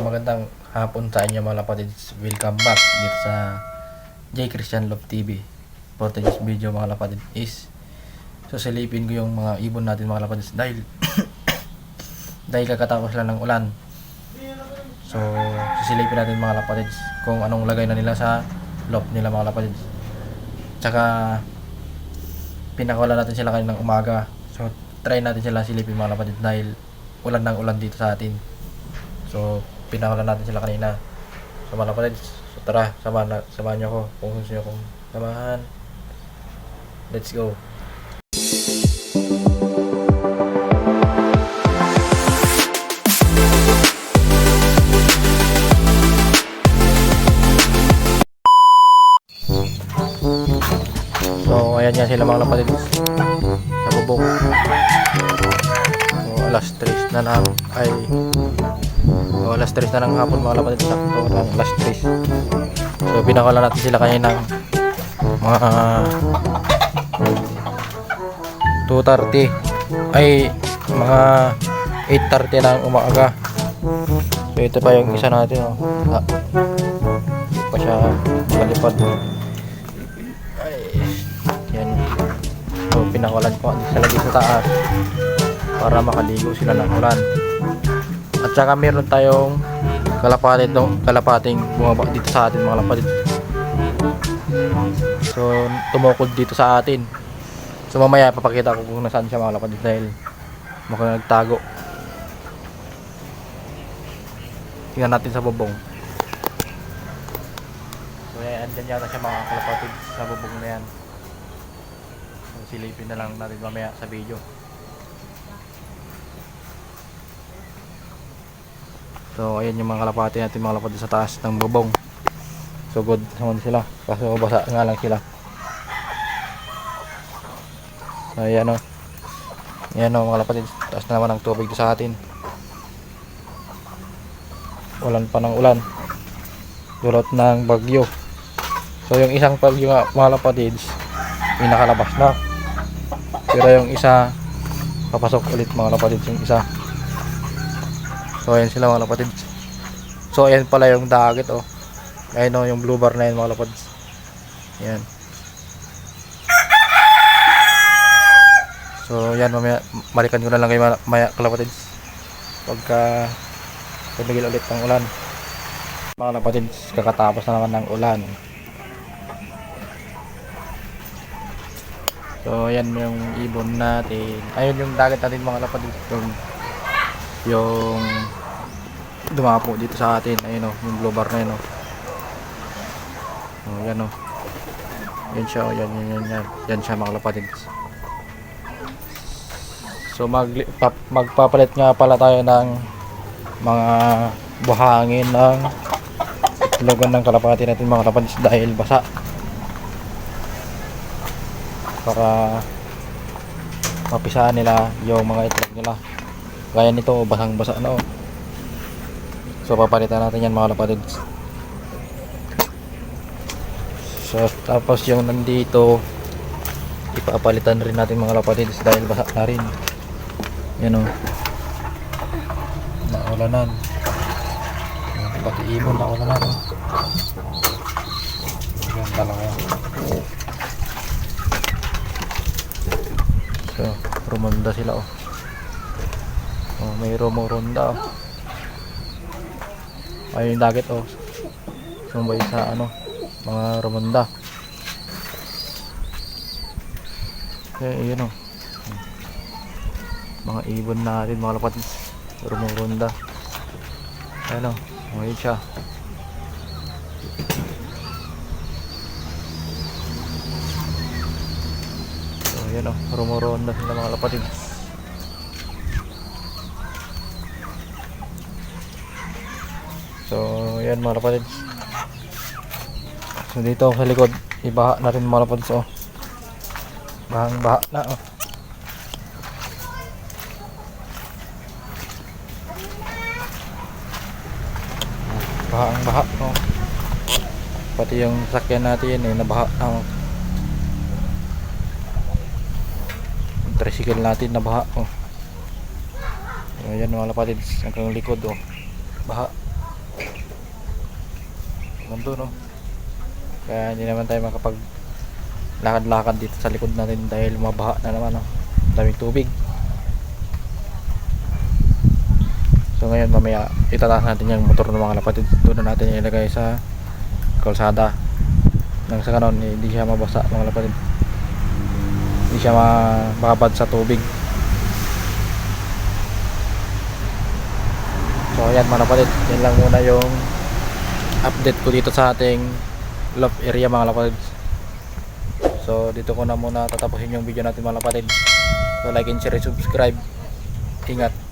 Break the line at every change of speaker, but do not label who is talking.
magandang hapon sa inyo mga lapatids. Welcome back dito sa J. Christian Love TV. For today's video mga lapatids is susilipin ko yung mga ibon natin mga lapatids dahil dahil kakatapos lang ng ulan. So susilipin natin mga lapatids kung anong lagay na nila sa loft nila mga lapatids. Tsaka pinakawala natin sila kaninang umaga. So try natin sila silipin mga lapatids dahil ulan ng ulan dito sa atin. So, pinakalan natin sila kanina. So, mga kapatids, so tara, samahan nyo ako kung gusto nyo akong samahan. Let's go. So, ayan yan sila mga kapatids sa bubong. So, alas 3 na lang ay alas 3 na ng hapon mga kapatid, sakto ng alas 3. So pinakala natin sila kaninang mga 2:30 ay mga 8:30 ng umaga. So ito pa yung isa natin, oh. Hindi pa siya malipad. Ay, yan. So pinakalan ko sa lagi sa taas para makaligo sila ng ulan. At saka meron tayong kalapating bumaba dito sa atin mga kapatid. So tumukod dito sa atin. So mamaya papakita ko kung nasaan siya mga kapatid dahil mukhang nagtago. Tingnan natin sa bubong. So yan, andyan yata siya mga kalapatid sa bubong na yan. So silipin na lang natin mamaya sa video. So ayan yung mga kalapati natin mga kalapati sa taas ng bubong. So good naman sila, kaso basa nga lang sila. So ayan o, ayan o mga kalapati, taas na naman ang tubig sa atin. Ulan pa ng ulan, dulot ng bagyo. So yung isang bagyo nga mga kalapati may nakalabas na, pero yung isa papasok ulit mga kalapati, yung isa. So ayan sila mga lapatids. So ayan pala yung dagat, oh. Ayan o yung blue bar na yan mga lapatids. Ayan. So yan, mamaya balikan ko na lang kayo maya kalapatids pagka tumigil ulit ng ulan. Mga lapatids, kakatapos na naman ng ulan. So ayan yung ibon natin. Ayun yung dagat natin mga lapatids. Yung dumapo dito sa atin, ayun o, yung blue bar na yun o. Oh, yan o, yan siya o, yan siya mga kapatids. So magpapalit nga pala tayo ng mga buhangin ng itlogan ng kalapati natin mga kapatids dahil basa, para mapisaan nila yung mga itlog nila. Gaya nito, basang basa na, oh. So papalitan natin yan mga kapatids. So tapos yung nandito ipapalitan rin natin mga kapatids dahil basa na rin. Yan o, naulanan, pati ibon naulanan, oh. Yan talaga. So rumanda sila, oh. Oh, may rumoronda, oh. Ayun yung dagat, oh. Sumbay sa ano, mga rumonda. Okay, yun, oh. Mga ibon natin mga kapatid, rumoronda. Ayun, oh. Ayun siya. So yun, oh. Rumoronda sila mga kapatid. So yan mga kapatids. So dito sa likod ibaha na rin mga kapatids, oh. Bahang baha na, oh. Bahang baha, oh. Pati yung sakyan natin eh nabaha na, oh. Yung tricycle natin nabaha, oh. Ayan mga kapatids, hanggang likod, oh. Baha. mundo, no? Kaya hindi naman tayo makapag lakad-lakad dito sa likod natin dahil mabaha na naman, no? Daming tubig. So ngayon mamaya itataas natin yung motor ng mga kapatid. Doon na natin ilagay sa kalsada. Nang sa kanon hindi siya mabasa mga kapatid. Hindi siya mababad sa tubig. So ayan mga kapatid, yan lang muna yung update ko dito sa ating love area mga kapatid. So dito ko na muna tatapusin yung video natin mga kapatid. So like and share and subscribe. Ingat.